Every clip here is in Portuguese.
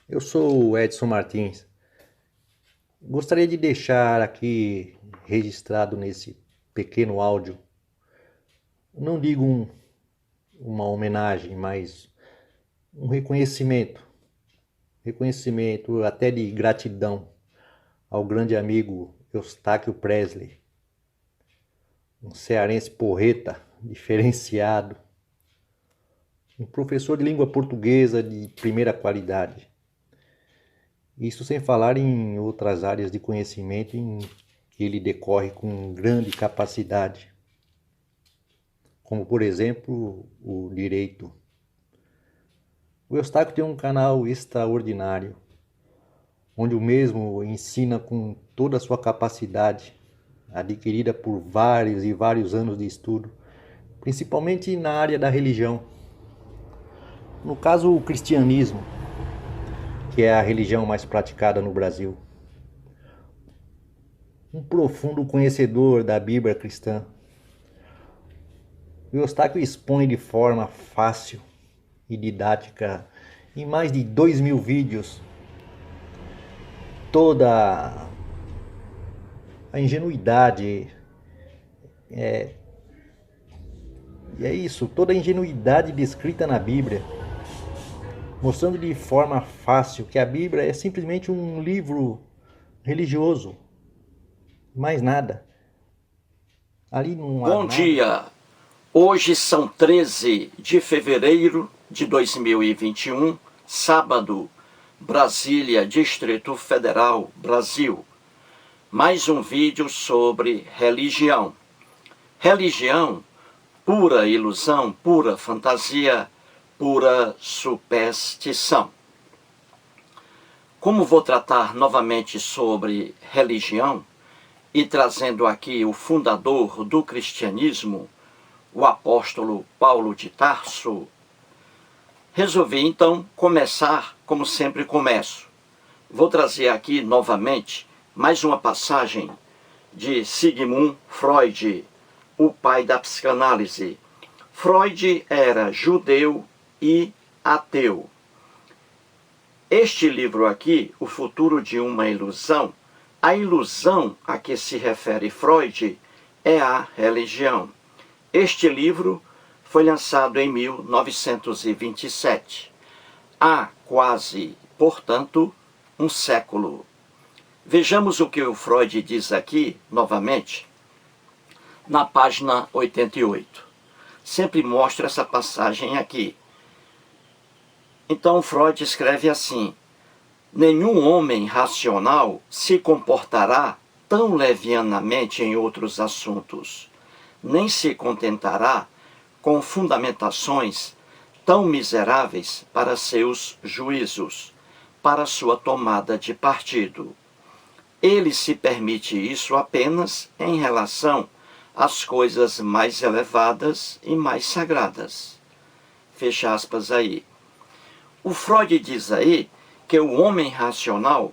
Eu sou o Edson Martins. Gostaria de deixar aqui registrado nesse pequeno áudio, não digo uma homenagem, mas um reconhecimento até de gratidão ao grande amigo Eustáquio Presley, um cearense porreta, diferenciado, um professor de língua portuguesa de primeira qualidade. Isso sem falar em outras áreas de conhecimento em que ele decorre com grande capacidade, como por exemplo o direito. O Eustáquio tem um canal extraordinário, onde o mesmo ensina com toda a sua capacidade, adquirida por vários e vários anos de estudo, principalmente na área da religião. No caso, o cristianismo, que é a religião mais praticada no Brasil. Um profundo conhecedor da Bíblia cristã. O Eustáquio expõe de forma fácil e didática, em mais de 2.000 vídeos, toda a ingenuidade, e é isso, toda a ingenuidade descrita na Bíblia, mostrando de forma fácil que a Bíblia é simplesmente um livro religioso, mais nada. Ali não há Bom nada. dia! Hoje são 13 de fevereiro de 2021, sábado, Brasília, Distrito Federal, Brasil. Mais um vídeo sobre religião. Religião, pura ilusão, pura fantasia, pura superstição. Como vou tratar novamente sobre religião, e trazendo aqui o fundador do cristianismo, o apóstolo Paulo de Tarso, resolvi então começar como sempre começo. Vou trazer aqui novamente mais uma passagem de Sigmund Freud, o pai da psicanálise. Freud era judeu e ateu. Este livro aqui, O Futuro de uma Ilusão, a ilusão a que se refere Freud é a religião. Este livro foi lançado em 1927. Há quase, portanto, um século. Vejamos o que o Freud diz aqui, novamente, na página 88. Sempre mostro essa passagem aqui. Então Freud escreve assim: nenhum homem racional se comportará tão levianamente em outros assuntos, nem se contentará com fundamentações tão miseráveis para seus juízos, para sua tomada de partido. Ele se permite isso apenas em relação às coisas mais elevadas e mais sagradas. Fecha aspas aí. O Freud diz aí que o homem racional,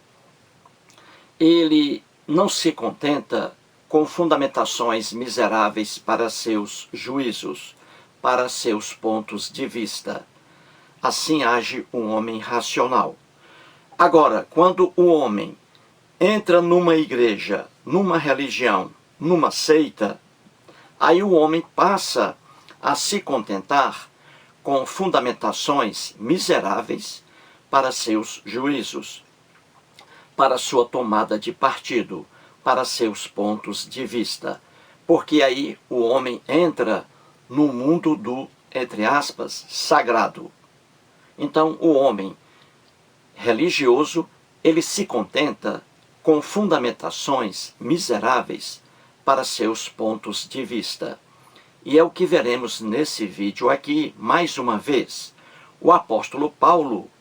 ele não se contenta com fundamentações miseráveis para seus juízos, para seus pontos de vista. Assim age um homem racional. Agora, quando o homem entra numa igreja, numa religião, numa seita, aí o homem passa a se contentar com fundamentações miseráveis para seus juízos, para sua tomada de partido, para seus pontos de vista. Porque aí o homem entra no mundo do, entre aspas, sagrado. Então o homem religioso, ele se contenta com fundamentações miseráveis para seus pontos de vista. E é o que veremos nesse vídeo aqui, mais uma vez. O apóstolo Paulo,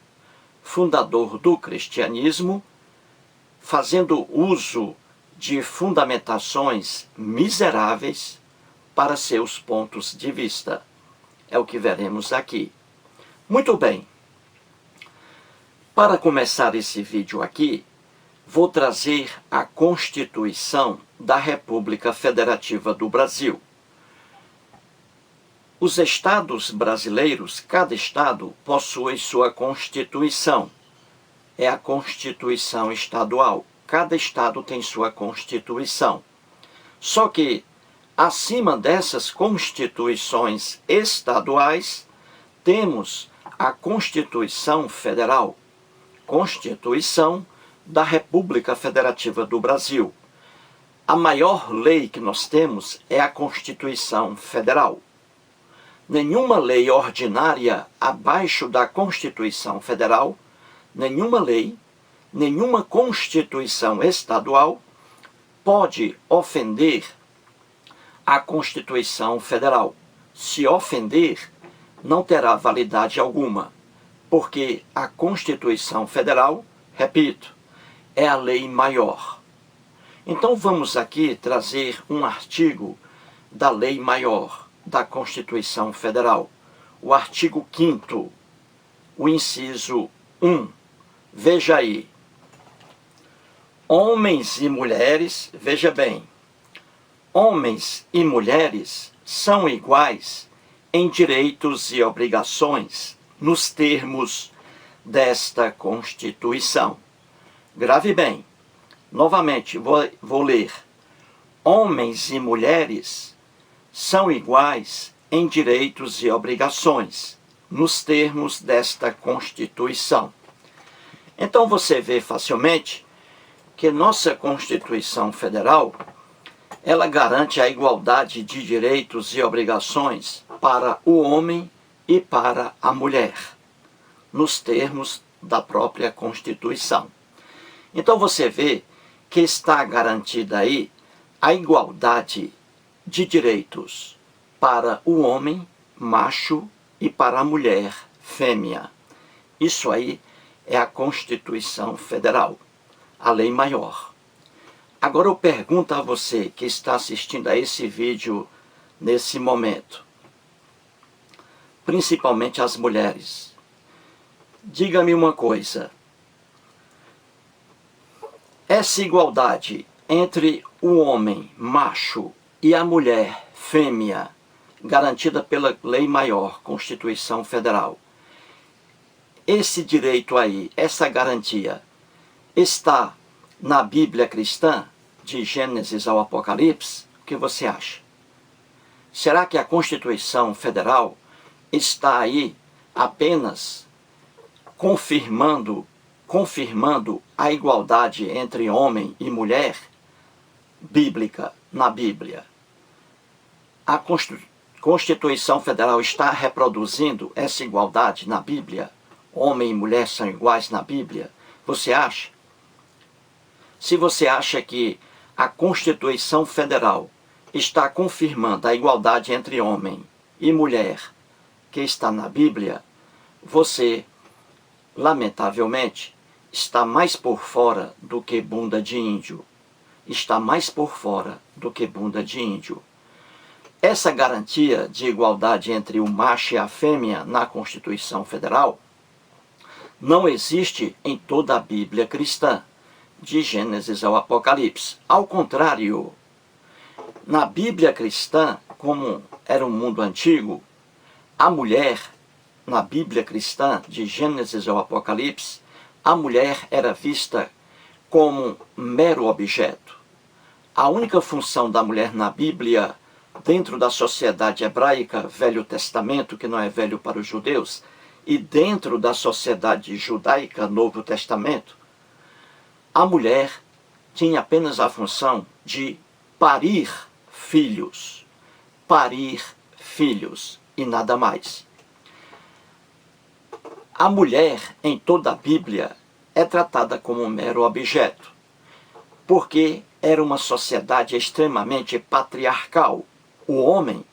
fundador do cristianismo, fazendo uso de fundamentações miseráveis para seus pontos de vista. É o que veremos aqui. Muito bem. Para começar esse vídeo aqui, vou trazer a Constituição da República Federativa do Brasil. Os estados brasileiros, cada estado possui sua Constituição. é a Constituição Estadual. Cada estado tem sua Constituição. Só que, acima dessas constituições estaduais, temos a Constituição Federal, Constituição da República Federativa do Brasil. A maior lei que nós temos é a Constituição Federal. Nenhuma lei ordinária abaixo da Constituição Federal, nenhuma lei, nenhuma Constituição estadual pode ofender a Constituição Federal. Se ofender, não terá validade alguma, porque a Constituição Federal, repito, é a lei maior. Então vamos aqui trazer um artigo da lei maior da Constituição Federal, o artigo 5º, o inciso 1. Veja aí. Homens e mulheres, veja bem, homens e mulheres são iguais em direitos e obrigações nos termos desta Constituição. Grave bem, novamente vou ler. Homens e mulheres são iguais em direitos e obrigações nos termos desta Constituição. Então você vê facilmente que nossa Constituição Federal, ela garante a igualdade de direitos e obrigações para o homem e para a mulher, nos termos da própria Constituição. Então você vê que está garantida aí a igualdade de direitos para o homem, macho, e para a mulher, fêmea. Isso aí é a Constituição Federal, a lei maior. Agora eu pergunto a você que está assistindo a esse vídeo nesse momento, principalmente as mulheres, diga-me uma coisa: essa igualdade entre o homem macho e a mulher fêmea, garantida pela lei maior, Constituição Federal, esse direito aí, essa garantia, está na Bíblia cristã, de Gênesis ao Apocalipse? O que você acha? Será que a Constituição Federal está aí apenas confirmando a igualdade entre homem e mulher bíblica na Bíblia? A Constituição Federal está reproduzindo essa igualdade na Bíblia? Homem e mulher são iguais na Bíblia? Você acha? Se você acha que a Constituição Federal está confirmando a igualdade entre homem e mulher que está na Bíblia, você, lamentavelmente, está mais por fora do que bunda de índio. Está mais por fora do que bunda de índio. Essa garantia de igualdade entre o macho e a fêmea na Constituição Federal não existe em toda a Bíblia cristã, de Gênesis ao Apocalipse. Ao contrário, na Bíblia cristã, como era o mundo antigo, a mulher, na Bíblia cristã, de Gênesis ao Apocalipse, a mulher era vista como mero objeto. A única função da mulher na Bíblia, dentro da sociedade hebraica, Velho Testamento, que não é velho para os judeus, e dentro da sociedade judaica, Novo Testamento, a mulher tinha apenas a função de parir filhos e nada mais. A mulher, em toda a Bíblia, é tratada como um mero objeto, porque era uma sociedade extremamente patriarcal. O homem,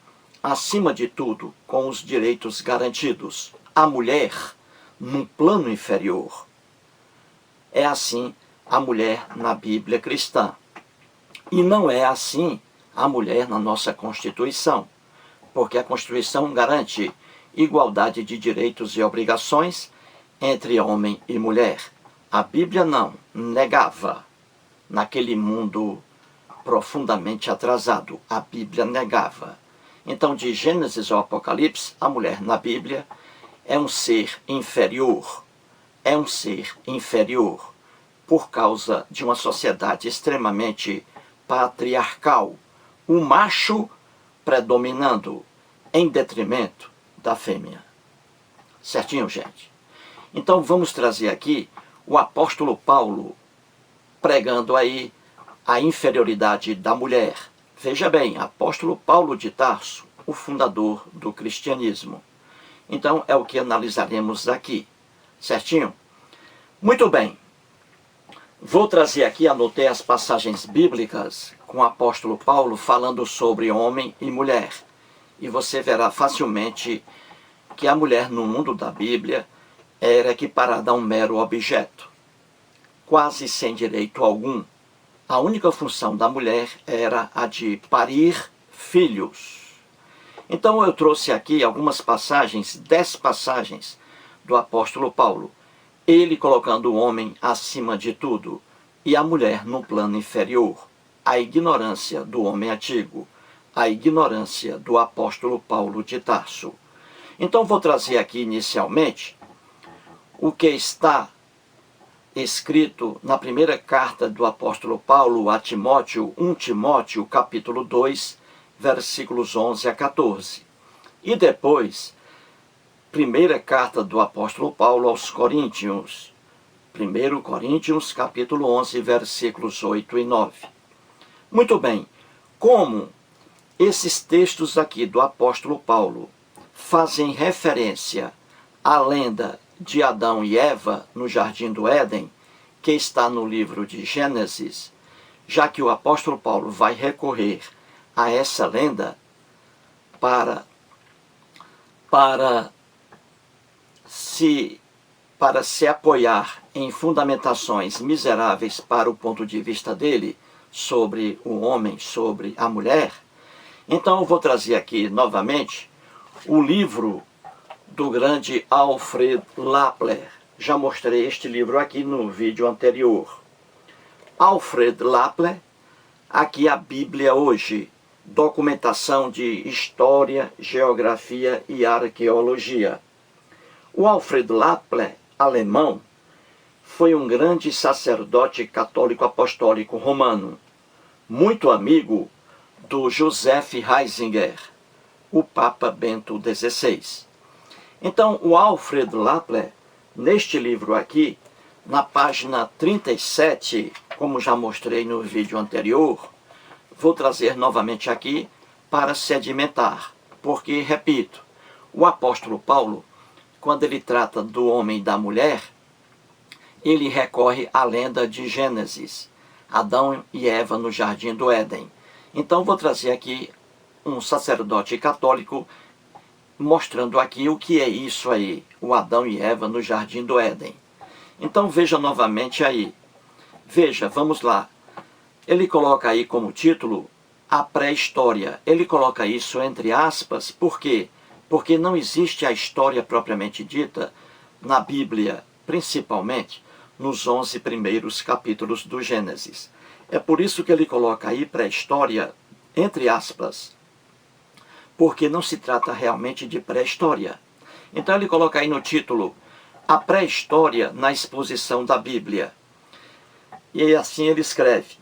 acima de tudo, com os direitos garantidos. A mulher, num plano inferior. É assim a mulher na Bíblia cristã. E não é assim a mulher na nossa Constituição, porque a Constituição garante igualdade de direitos e obrigações entre homem e mulher. A Bíblia não, negava. Naquele mundo profundamente atrasado, a Bíblia negava. Então, de Gênesis ao Apocalipse, a mulher na Bíblia é um ser inferior, é um ser inferior por causa de uma sociedade extremamente patriarcal, o macho predominando em detrimento da fêmea. Certinho, gente? Então vamos trazer aqui o apóstolo Paulo pregando aí a inferioridade da mulher. Veja bem, apóstolo Paulo de Tarso, o fundador do cristianismo. Então é o que analisaremos aqui. Certinho? Muito bem. Vou trazer aqui, anotei as passagens bíblicas com o apóstolo Paulo falando sobre homem e mulher. E você verá facilmente que a mulher no mundo da Bíblia era equiparada a um mero objeto, quase sem direito algum. A única função da mulher era a de parir filhos. Então eu trouxe aqui algumas passagens, 10 passagens do apóstolo Paulo, ele colocando o homem acima de tudo e a mulher no plano inferior. A ignorância do homem antigo, a ignorância do apóstolo Paulo de Tarso. Então vou trazer aqui inicialmente o que está escrito na primeira carta do apóstolo Paulo a Timóteo, 1 Timóteo, capítulo 2, versículos 11 a 14. E depois, primeira carta do apóstolo Paulo aos Coríntios, 1 Coríntios, capítulo 11, versículos 8 e 9. Muito bem, como esses textos aqui do apóstolo Paulo fazem referência à lenda de Adão e Eva no Jardim do Éden, que está no livro de Gênesis, já que o apóstolo Paulo vai recorrer a essa lenda para se apoiar em fundamentações miseráveis para o ponto de vista dele sobre o homem, sobre a mulher. Então eu vou trazer aqui novamente o livro do grande Alfred Lappler. Já mostrei este livro aqui no vídeo anterior. Alfred Lappler, aqui a Bíblia hoje, documentação de história, geografia e arqueologia. O Alfred Lappler, alemão, foi um grande sacerdote católico apostólico romano, muito amigo do Joseph Ratzinger, o Papa Bento XVI. Então, o Alfred Lappler, neste livro aqui, na página 37, como já mostrei no vídeo anterior, vou trazer novamente aqui para sedimentar, porque, repito, o apóstolo Paulo, quando ele trata do homem e da mulher, ele recorre à lenda de Gênesis, Adão e Eva no Jardim do Éden. Então, vou trazer aqui um sacerdote católico mostrando aqui o que é isso aí, o Adão e Eva no Jardim do Éden. Então veja novamente aí. Veja, vamos lá. Ele coloca aí como título a pré-história. Ele coloca isso entre aspas, por quê? Porque não existe a história propriamente dita na Bíblia, principalmente nos 11 primeiros capítulos do Gênesis. É por isso que ele coloca aí pré-história entre aspas, porque não se trata realmente de pré-história. Então ele coloca aí no título a pré-história na exposição da Bíblia. E assim ele escreve: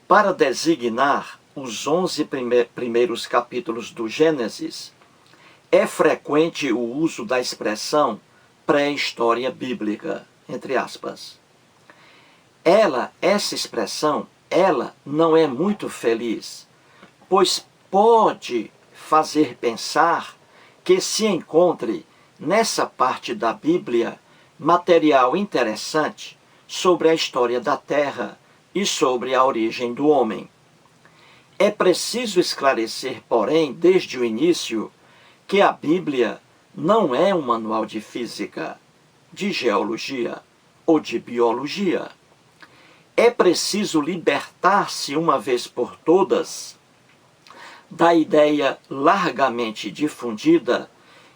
para designar os 11 primeiros capítulos do Gênesis, é frequente o uso da expressão pré-história bíblica, entre aspas. Essa expressão, não é muito feliz, pois pode fazer pensar que se encontre nessa parte da Bíblia material interessante sobre a história da Terra e sobre a origem do homem. É preciso esclarecer, porém, desde o início, que a Bíblia não é um manual de física, de geologia ou de biologia. É preciso libertar-se uma vez por todas da ideia largamente difundida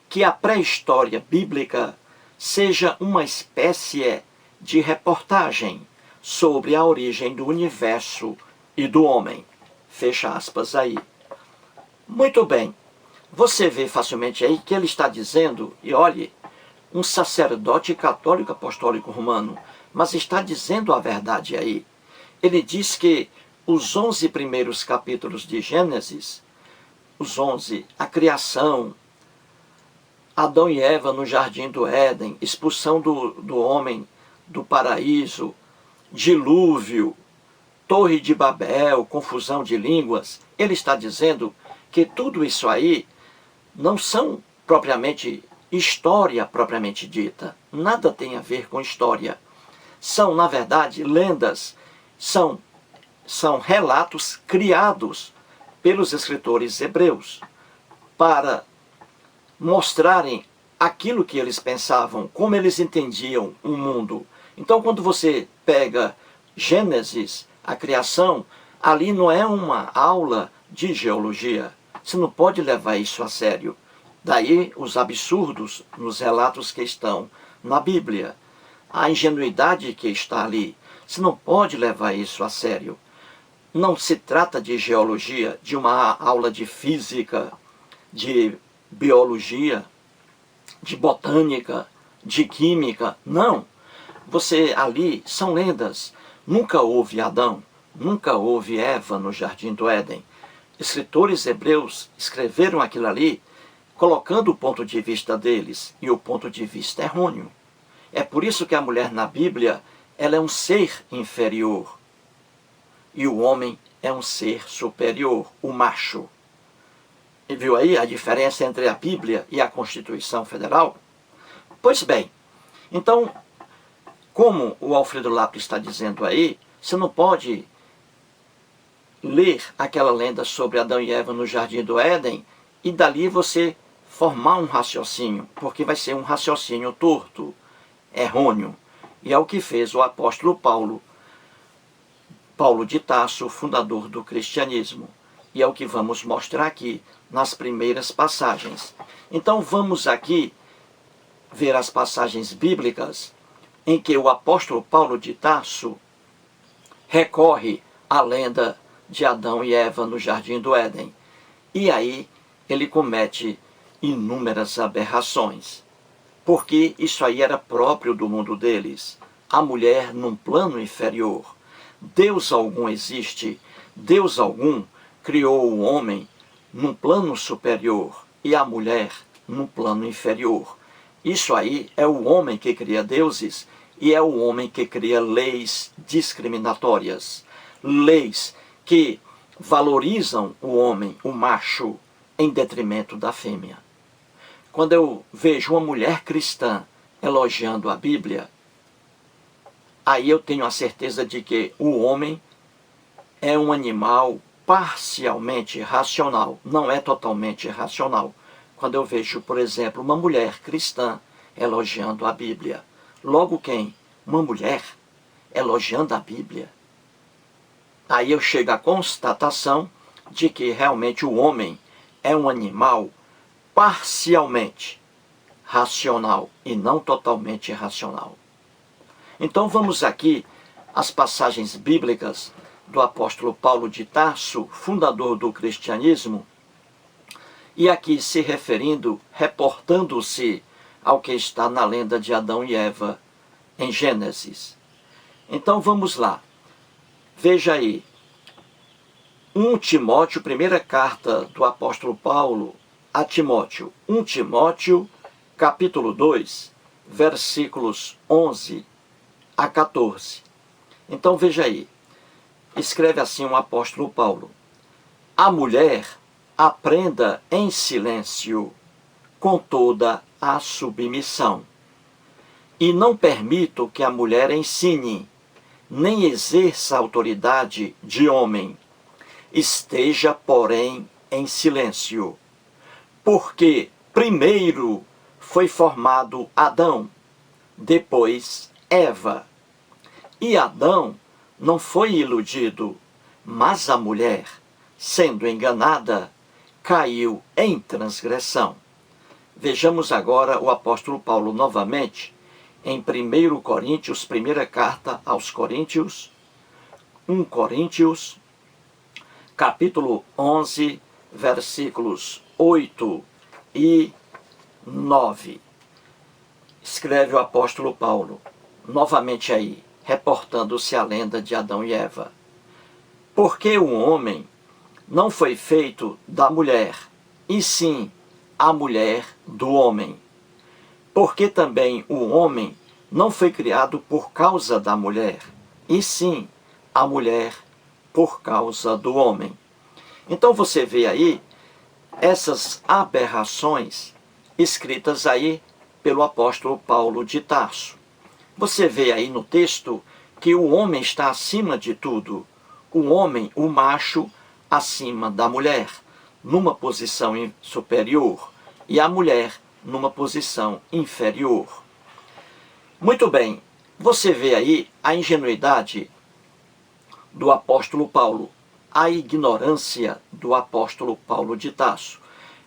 que a pré-história bíblica seja uma espécie de reportagem sobre a origem do universo e do homem. Fecha aspas aí. Muito bem. Você vê facilmente aí que ele está dizendo, e olhe, um sacerdote católico apostólico romano, mas está dizendo a verdade aí. Ele diz que os 11 primeiros capítulos de Gênesis, os 11, a criação, Adão e Eva no jardim do Éden, expulsão do homem do paraíso, dilúvio, Torre de Babel, confusão de línguas, ele está dizendo que tudo isso aí não são propriamente história propriamente dita. Nada tem a ver com história. São, na verdade, lendas, são relatos criados pelos escritores hebreus para mostrarem aquilo que eles pensavam, como eles entendiam o mundo. Então, quando você pega Gênesis, a criação, ali não é uma aula de geologia. Você não pode levar isso a sério. Daí os absurdos nos relatos que estão na Bíblia. A ingenuidade que está ali. Você não pode levar isso a sério. Não se trata de geologia, de uma aula de física, de biologia, de botânica, de química. Não. Você ali são lendas. Nunca houve Adão, nunca houve Eva no jardim do Éden. Escritores hebreus escreveram aquilo ali colocando o ponto de vista deles, e o ponto de vista errôneo. É por isso que a mulher na Bíblia, ela é um ser inferior. E o homem é um ser superior, o macho. E viu aí a diferença entre a Bíblia e a Constituição Federal? Pois bem, então, como o Alfredo Lapri está dizendo aí, você não pode ler aquela lenda sobre Adão e Eva no jardim do Éden e dali você formar um raciocínio, porque vai ser um raciocínio torto, errôneo. E é o que fez o apóstolo Paulo de Tarso, fundador do cristianismo. E é o que vamos mostrar aqui nas primeiras passagens. Então vamos aqui ver as passagens bíblicas em que o apóstolo Paulo de Tarso recorre à lenda de Adão e Eva no jardim do Éden. E aí ele comete inúmeras aberrações, porque isso aí era próprio do mundo deles. A mulher num plano inferior. Deus algum existe, Deus algum criou o homem num plano superior e a mulher num plano inferior. Isso aí é o homem que cria deuses e é o homem que cria leis discriminatórias. Leis que valorizam o homem, o macho, em detrimento da fêmea. Quando eu vejo uma mulher cristã elogiando a Bíblia, aí eu tenho a certeza de que o homem é um animal parcialmente racional, não é totalmente racional. Quando eu vejo, por exemplo, uma mulher cristã elogiando a Bíblia. Logo quem? Uma mulher elogiando a Bíblia. Aí eu chego à constatação de que realmente o homem é um animal parcialmente racional e não totalmente racional. Então vamos aqui às passagens bíblicas do apóstolo Paulo de Tarso, fundador do cristianismo, e aqui se referindo, reportando-se ao que está na lenda de Adão e Eva em Gênesis. Então vamos lá. Veja aí. 1 Timóteo, primeira carta do apóstolo Paulo a Timóteo. 1 Timóteo, capítulo 2, versículos 11 a 14. Então veja aí. Escreve assim o apóstolo Paulo. A mulher aprenda em silêncio, com toda a submissão. E não permito que a mulher ensine, nem exerça autoridade de homem. Esteja, porém, em silêncio. Porque primeiro foi formado Adão, depois Eva. E Adão não foi iludido, mas a mulher, sendo enganada, caiu em transgressão. Vejamos agora o apóstolo Paulo novamente, em 1 Coríntios, primeira carta aos Coríntios, 1 Coríntios, capítulo 11, versículos 8 e 9. escreve o apóstolo Paulo, novamente aí, reportando-se à lenda de Adão e Eva. Porque o homem não foi feito da mulher, e sim a mulher do homem. Porque também o homem não foi criado por causa da mulher, e sim a mulher por causa do homem. Então você vê aí essas aberrações escritas aí pelo apóstolo Paulo de Tarso. Você vê aí no texto que o homem está acima de tudo. O homem, o macho, acima da mulher, numa posição superior, e a mulher numa posição inferior. Muito bem, você vê aí a ingenuidade do apóstolo Paulo, a ignorância do apóstolo Paulo de Tarso.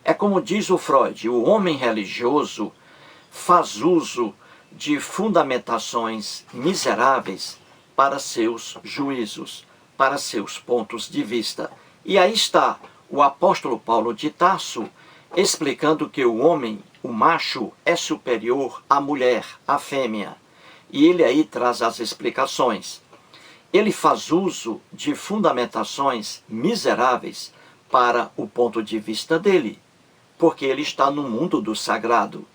É como diz o Freud, o homem religioso faz uso de fundamentações miseráveis para seus juízos, para seus pontos de vista. E aí está o apóstolo Paulo de Tarso explicando que o homem, o macho, é superior à mulher, à fêmea. E ele aí traz as explicações. Ele faz uso de fundamentações miseráveis para o ponto de vista dele, porque ele está no mundo do sagrado,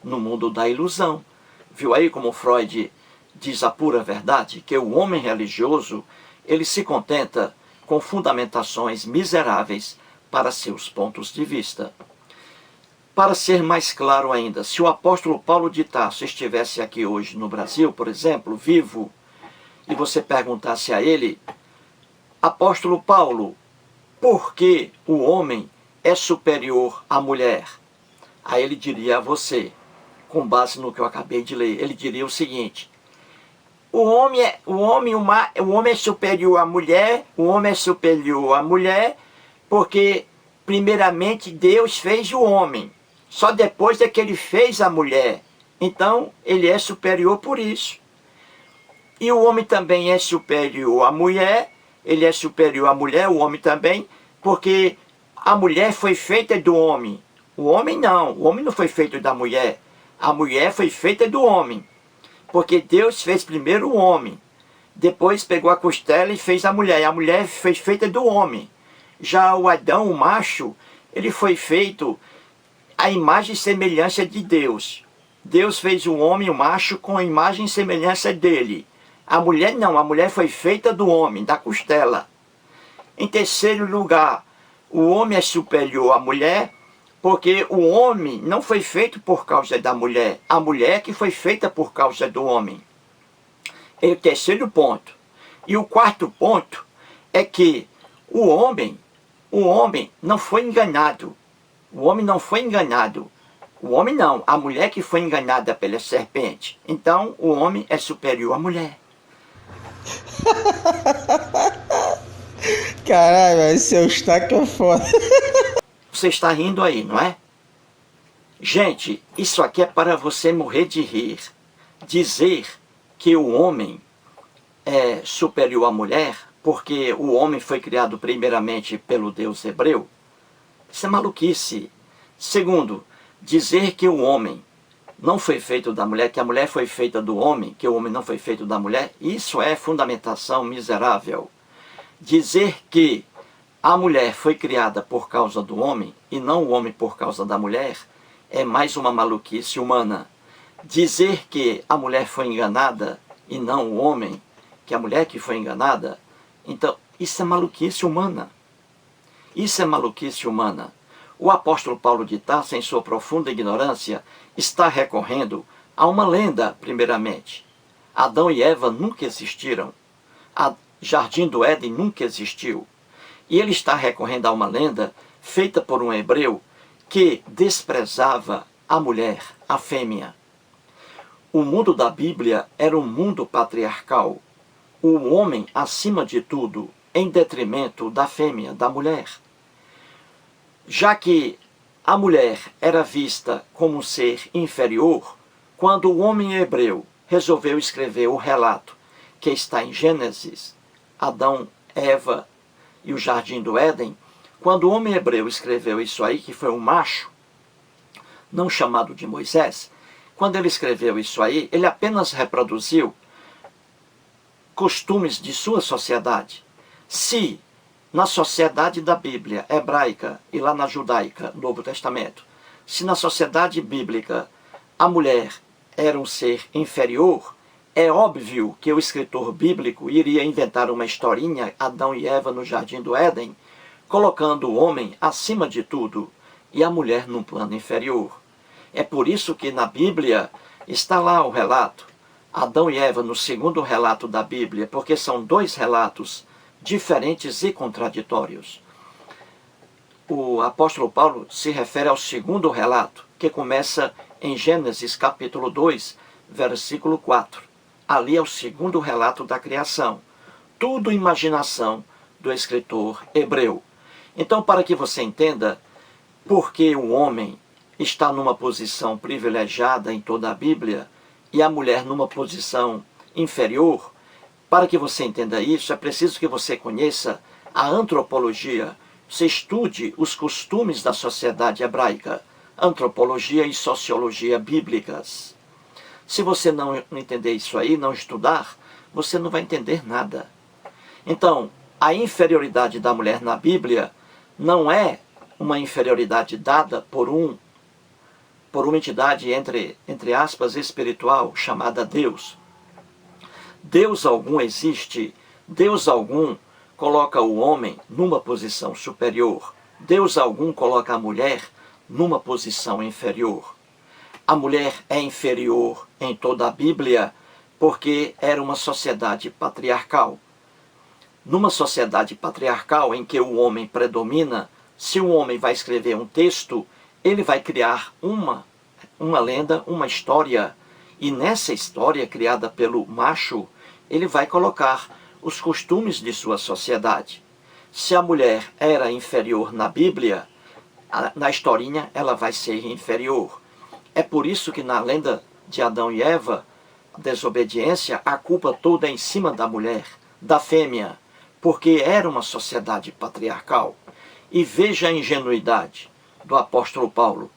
no mundo da ilusão. Viu aí como Freud diz a pura verdade? Que o homem religioso, ele se contenta com fundamentações miseráveis para seus pontos de vista. Para ser mais claro ainda, se o apóstolo Paulo de Tarso estivesse aqui hoje no Brasil, por exemplo, vivo, e você perguntasse a ele, apóstolo Paulo, por que o homem é superior à mulher? Aí ele diria a você, com base no que eu acabei de ler, ele diria o seguinte: o homem é superior à mulher, o homem é superior à mulher, porque primeiramente Deus fez o homem, só depois é que ele fez a mulher, então ele é superior por isso. E o homem também é superior à mulher, ele é superior à mulher, o homem também, porque a mulher foi feita do homem. O homem não foi feito da mulher. A mulher foi feita do homem, porque Deus fez primeiro o homem, depois pegou a costela e fez a mulher. E a mulher foi feita do homem. Já o Adão, o macho, ele foi feito à imagem e semelhança de Deus. Deus fez o homem, o macho, com a imagem e semelhança dele. A mulher não, a mulher foi feita do homem, da costela. Em terceiro lugar, o homem é superior à mulher, porque o homem não foi feito por causa da mulher, a mulher que foi feita por causa do homem. É o terceiro ponto. E o quarto ponto é que o homem não foi enganado. O homem não foi enganado. O homem não, a mulher que foi enganada pela serpente. Então, o homem é superior à mulher. Caralho, esse Eustáquio é foda. Você está rindo aí, não é? Gente, isso aqui é para você morrer de rir. Dizer que o homem é superior à mulher, porque o homem foi criado primeiramente pelo Deus hebreu, isso é maluquice. Segundo, dizer que o homem não foi feito da mulher, que a mulher foi feita do homem, que o homem não foi feito da mulher, isso é fundamentação miserável. Dizer que a mulher foi criada por causa do homem e não o homem por causa da mulher é mais uma maluquice humana. Dizer que a mulher foi enganada e não o homem, que a mulher que foi enganada, então isso é maluquice humana. Isso é maluquice humana. O apóstolo Paulo de Tarso, em sua profunda ignorância, está recorrendo a uma lenda, primeiramente. Adão e Eva nunca existiram. O Jardim do Éden nunca existiu. E ele está recorrendo a uma lenda feita por um hebreu que desprezava a mulher, a fêmea. O mundo da Bíblia era um mundo patriarcal. O homem acima de tudo, em detrimento da fêmea, da mulher. Já que a mulher era vista como um ser inferior, quando o homem hebreu resolveu escrever o relato que está em Gênesis, Adão, Eva e o Jardim do Éden, quando o homem hebreu escreveu isso aí, que foi um macho, não chamado de Moisés, quando ele escreveu isso aí, ele apenas reproduziu costumes de sua sociedade. Se na sociedade da Bíblia hebraica e lá na judaica, Novo Testamento, se na sociedade bíblica a mulher era um ser inferior, é óbvio que o escritor bíblico iria inventar uma historinha, Adão e Eva no Jardim do Éden, colocando o homem acima de tudo e a mulher num plano inferior. É por isso que na Bíblia está lá o relato, Adão e Eva no segundo relato da Bíblia, porque são dois relatos diferentes e contraditórios. O apóstolo Paulo se refere ao segundo relato, que começa em Gênesis capítulo 2, versículo 4. Ali é o segundo relato da criação. Tudo imaginação do escritor hebreu. Então, para que você entenda por que o homem está numa posição privilegiada em toda a Bíblia e a mulher numa posição inferior, para que você entenda isso, é preciso que você conheça a antropologia. Você estude os costumes da sociedade hebraica, antropologia e sociologia bíblicas. Se você não entender isso aí, não estudar, você não vai entender nada. Então, a inferioridade da mulher na Bíblia não é uma inferioridade dada por uma entidade, entre aspas, espiritual, chamada Deus. Deus algum existe, Deus algum coloca o homem numa posição superior, Deus algum coloca a mulher numa posição inferior. A mulher é inferior em toda a Bíblia porque era uma sociedade patriarcal. Numa sociedade patriarcal em que o homem predomina, se o homem vai escrever um texto, ele vai criar uma lenda, uma história, e nessa história criada pelo macho, ele vai colocar os costumes de sua sociedade. Se a mulher era inferior na Bíblia, na historinha ela vai ser inferior. É por isso que na lenda de Adão e Eva, a desobediência, a culpa toda é em cima da mulher, da fêmea, porque era uma sociedade patriarcal. E veja a ingenuidade do apóstolo Paulo.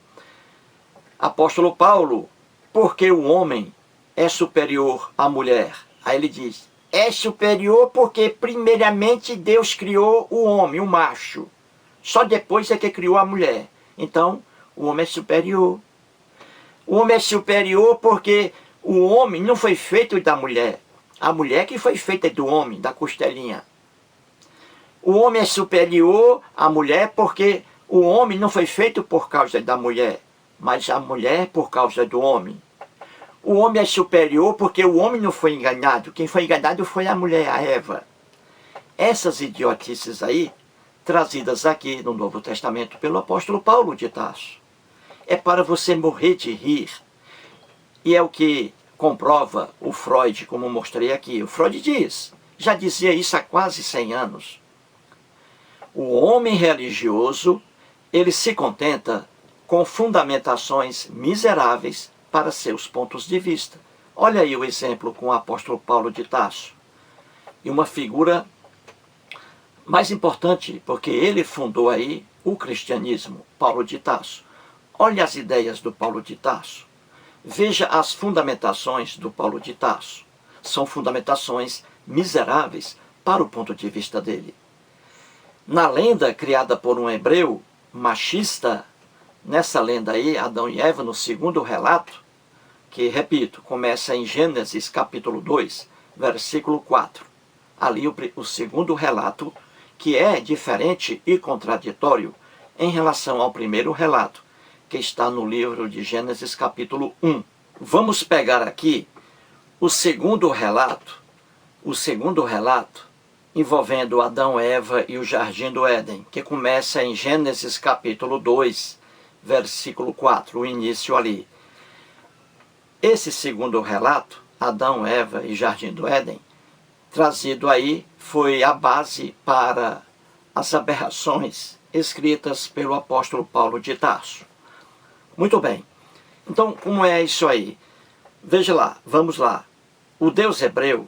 Apóstolo Paulo, porque o homem é superior à mulher? Aí ele diz, é superior porque primeiramente Deus criou o homem, o macho. Só depois é que criou a mulher. Então, o homem é superior. O homem é superior porque o homem não foi feito da mulher. A mulher que foi feita do homem, da costelinha. O homem é superior à mulher porque o homem não foi feito por causa da mulher, mas a mulher por causa do homem. O homem é superior porque o homem não foi enganado. Quem foi enganado foi a mulher, a Eva. Essas idiotices aí, trazidas aqui no Novo Testamento pelo apóstolo Paulo de Tarso, é para você morrer de rir. E é o que comprova o Freud, como mostrei aqui. O Freud diz, já dizia isso há quase 100 anos. O homem religioso, ele se contenta com fundamentações miseráveis para seus pontos de vista. Olha aí o exemplo com o apóstolo Paulo de Tarso. E uma figura mais importante, porque ele fundou aí o cristianismo, Paulo de Tarso. Olha as ideias do Paulo de Tarso. Veja as fundamentações do Paulo de Tarso. São fundamentações miseráveis para o ponto de vista dele. Na lenda criada por um hebreu machista, nessa lenda aí, Adão e Eva, no segundo relato, que, repito, começa em Gênesis capítulo 2, versículo 4. Ali o segundo relato, que é diferente e contraditório em relação ao primeiro relato, que está no livro de Gênesis capítulo 1. Vamos pegar aqui o segundo relato envolvendo Adão, Eva e o Jardim do Éden, que começa em Gênesis capítulo 2, versículo 4, o início ali. Esse segundo relato, Adão, Eva e Jardim do Éden, trazido aí, foi a base para as aberrações escritas pelo apóstolo Paulo de Tarso. Muito bem. Então, como é isso aí? Veja lá, vamos lá. O Deus hebreu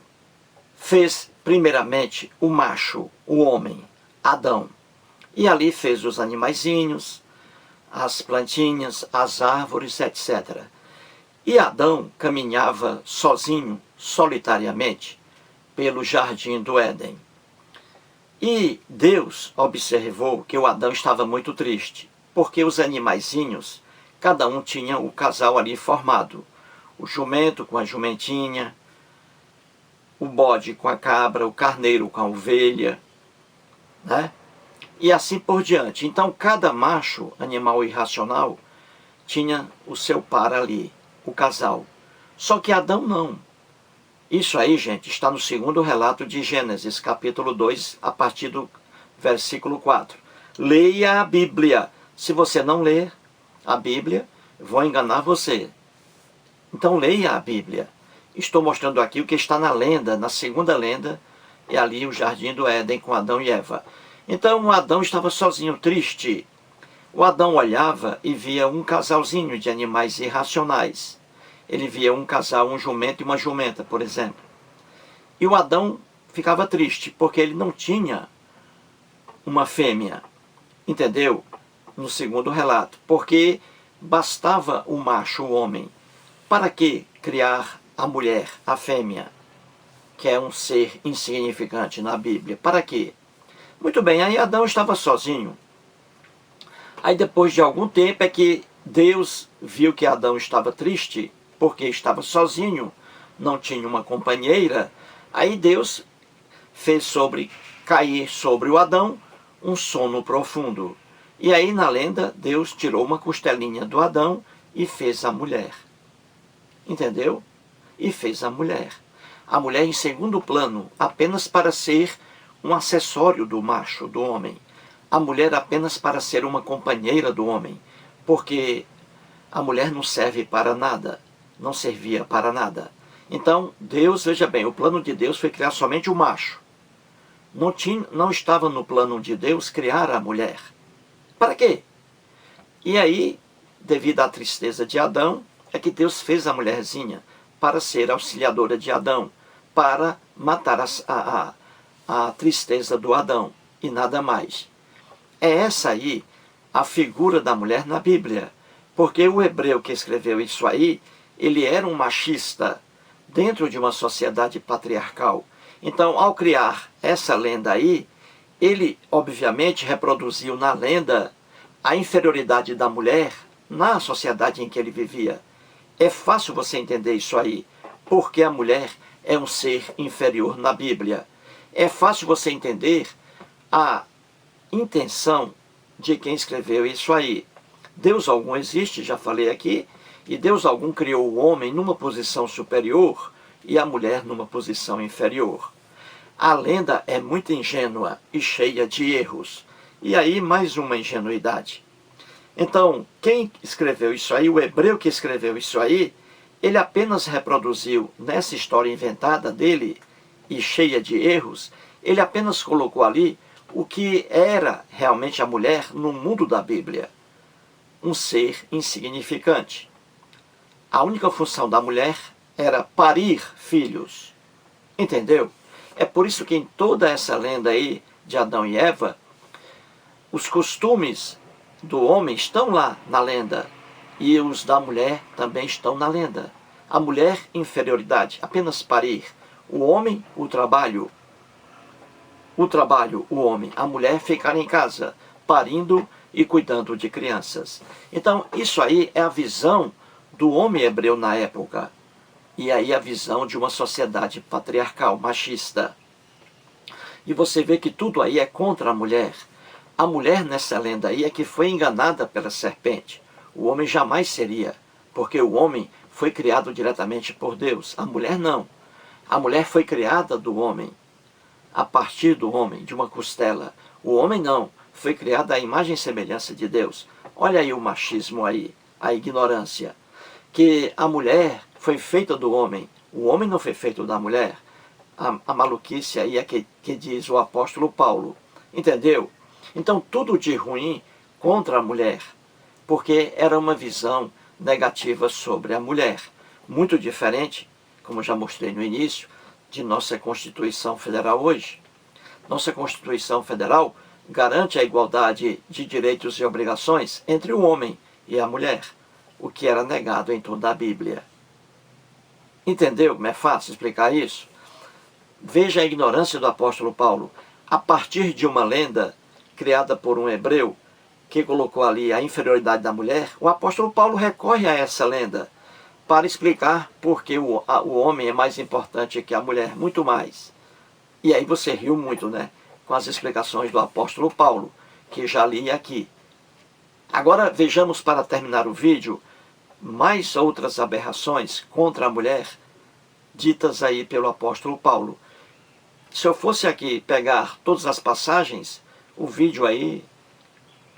fez primeiramente o macho, o homem, Adão. E ali fez os animaizinhos, as plantinhas, as árvores, etc. E Adão caminhava sozinho, solitariamente, pelo jardim do Éden. E Deus observou que o Adão estava muito triste, porque os animaizinhos, cada um tinha o casal ali formado. O jumento com a jumentinha, o bode com a cabra, o carneiro com a ovelha, né? E assim por diante. Então, cada macho, animal irracional, tinha o seu par ali, o casal. Só que Adão não. Isso aí, gente, está no segundo relato de Gênesis, capítulo 2, a partir do versículo 4. Leia a Bíblia. Se você não ler a Bíblia, vou enganar você. Então, leia a Bíblia. Estou mostrando aqui o que está na lenda, na segunda lenda, é ali o jardim do Éden com Adão e Eva. Então, Adão estava sozinho, triste. O Adão olhava e via um casalzinho de animais irracionais. Ele via um casal, um jumento e uma jumenta, por exemplo. E o Adão ficava triste, porque ele não tinha uma fêmea. Entendeu? No segundo relato. Porque bastava o macho, o homem. Para que criar a mulher, a fêmea, que é um ser insignificante na Bíblia? Para quê? Muito bem, aí Adão estava sozinho. Aí depois de algum tempo é que Deus viu que Adão estava triste, porque estava sozinho, não tinha uma companheira. Aí Deus fez cair sobre o Adão um sono profundo. E aí na lenda, Deus tirou uma costelinha do Adão e fez a mulher. Entendeu? E fez a mulher. A mulher em segundo plano, apenas para ser um acessório do macho, do homem. A mulher apenas para ser uma companheira do homem. Porque a mulher não serve para nada. Não servia para nada. Então, Deus, veja bem, o plano de Deus foi criar somente o macho. Não estava no plano de Deus criar a mulher. Para quê? E aí, devido à tristeza de Adão, é que Deus fez a mulherzinha para ser auxiliadora de Adão, para matar a tristeza do Adão, e nada mais. É essa aí a figura da mulher na Bíblia, porque o hebreu que escreveu isso aí, ele era um machista dentro de uma sociedade patriarcal. Então, ao criar essa lenda aí, ele obviamente reproduziu na lenda a inferioridade da mulher na sociedade em que ele vivia. É fácil você entender isso aí, porque a mulher é um ser inferior na Bíblia. É fácil você entender a intenção de quem escreveu isso aí. Deus algum existe, já falei aqui, e Deus algum criou o homem numa posição superior e a mulher numa posição inferior. A lenda é muito ingênua e cheia de erros. E aí mais uma ingenuidade. Então, quem escreveu isso aí, o hebreu que escreveu isso aí, ele apenas reproduziu nessa história inventada dele e cheia de erros, ele apenas colocou ali o que era realmente a mulher no mundo da Bíblia. Um ser insignificante. A única função da mulher era parir filhos. Entendeu? É por isso que em toda essa lenda aí de Adão e Eva, os costumes do homem estão lá na lenda e os da mulher também estão na lenda. A mulher, inferioridade, apenas parir. O homem, o trabalho, o homem. A mulher, ficar em casa, parindo e cuidando de crianças. Então, isso aí é a visão do homem hebreu na época. E aí a visão de uma sociedade patriarcal, machista. E você vê que tudo aí é contra a mulher. A mulher nessa lenda aí é que foi enganada pela serpente. O homem jamais seria, porque o homem foi criado diretamente por Deus. A mulher não. A mulher foi criada do homem, a partir do homem, de uma costela. O homem não, foi criado à imagem e semelhança de Deus. Olha aí o machismo aí, a ignorância. Que a mulher foi feita do homem, o homem não foi feito da mulher. A maluquice aí é que diz o apóstolo Paulo. Entendeu? Então tudo de ruim contra a mulher, porque era uma visão negativa sobre a mulher. Muito diferente, como já mostrei no início, de nossa Constituição Federal hoje. Nossa Constituição Federal garante a igualdade de direitos e obrigações entre o homem e a mulher, o que era negado em toda a Bíblia. Entendeu como é fácil explicar isso? Veja a ignorância do apóstolo Paulo. A partir de uma lenda criada por um hebreu, que colocou ali a inferioridade da mulher, o apóstolo Paulo recorre a essa lenda para explicar por que o homem é mais importante que a mulher, muito mais. E aí você riu muito, né? Com as explicações do apóstolo Paulo, que já li aqui. Agora vejamos, para terminar o vídeo, mais outras aberrações contra a mulher, ditas aí pelo apóstolo Paulo. Se eu fosse aqui pegar todas as passagens, o vídeo aí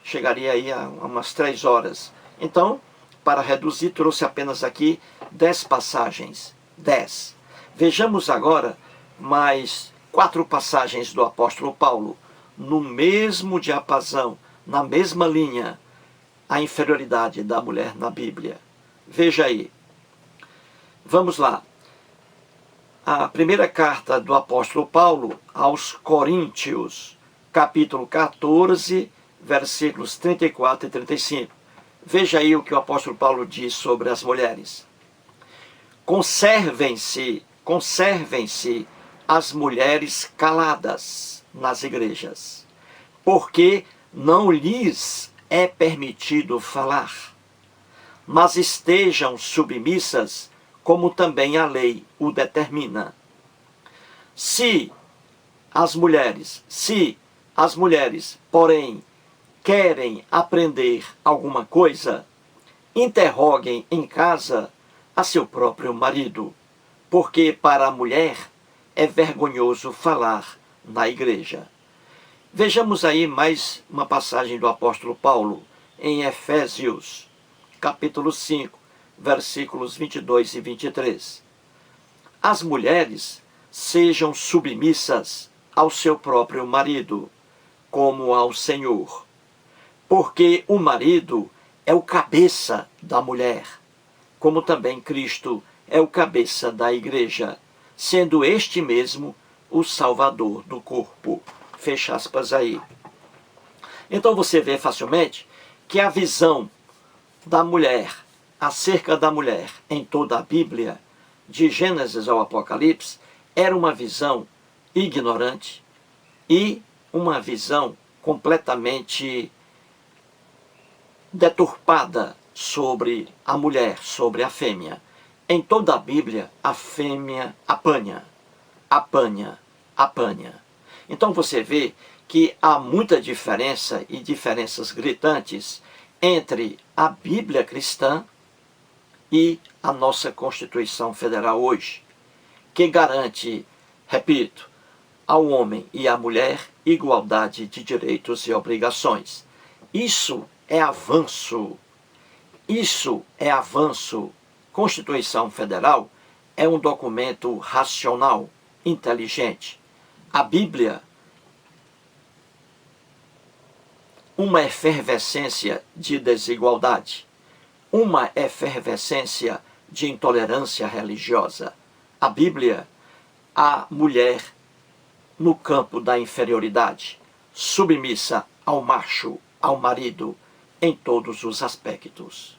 chegaria aí a umas 3 horas. Então, para reduzir, trouxe apenas aqui 10 passagens. 10. Vejamos agora mais 4 passagens do apóstolo Paulo, no mesmo diapasão, na mesma linha, a inferioridade da mulher na Bíblia. Veja aí. Vamos lá. A primeira carta do apóstolo Paulo aos Coríntios, capítulo 14, versículos 34 e 35. Veja aí o que o apóstolo Paulo diz sobre as mulheres. Conservem-se as mulheres caladas nas igrejas, porque não lhes é permitido falar, mas estejam submissas, como também a lei o determina. Se as mulheres, porém, querem aprender alguma coisa, interroguem em casa a seu próprio marido, porque para a mulher é vergonhoso falar na igreja. Vejamos aí mais uma passagem do apóstolo Paulo, em Efésios, capítulo 5, versículos 22 e 23. As mulheres sejam submissas ao seu próprio marido, como ao Senhor, porque o marido é o cabeça da mulher, como também Cristo é o cabeça da igreja, sendo este mesmo o Salvador do corpo. Fecha aspas aí. Então você vê facilmente que a visão da mulher, acerca da mulher em toda a Bíblia, de Gênesis ao Apocalipse, era uma visão ignorante e uma visão completamente deturpada sobre a mulher, sobre a fêmea. Em toda a Bíblia, a fêmea apanha. Então você vê que há muita diferença, e diferenças gritantes, entre a Bíblia cristã e a nossa Constituição Federal hoje, que garante, repito, ao homem e à mulher igualdade de direitos e obrigações. Isso é avanço. Constituição Federal é um documento racional, inteligente. A Bíblia, uma efervescência de desigualdade, uma efervescência de intolerância religiosa. A Bíblia, a mulher no campo da inferioridade, submissa ao macho, ao marido, em todos os aspectos.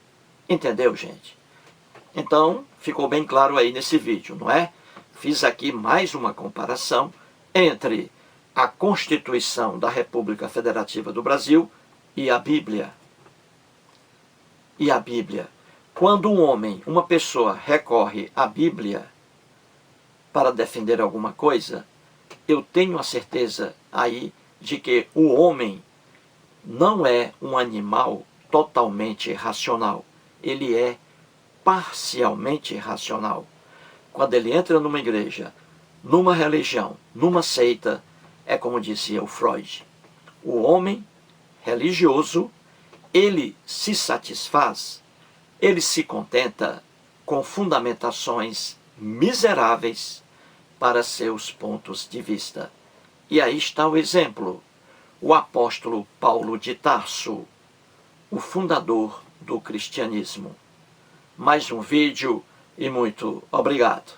Entendeu, gente? Então, ficou bem claro aí nesse vídeo, não é? Fiz aqui mais uma comparação entre a Constituição da República Federativa do Brasil e a Bíblia. Quando um homem, uma pessoa, recorre à Bíblia para defender alguma coisa, eu tenho a certeza aí de que o homem não é um animal totalmente racional. Ele é parcialmente racional. Quando ele entra numa igreja, numa religião, numa seita, é como dizia o Freud. O homem religioso, ele se satisfaz, ele se contenta com fundamentações miseráveis para seus pontos de vista. E aí está o exemplo. O apóstolo Paulo de Tarso, o fundador do cristianismo. Mais um vídeo e muito obrigado.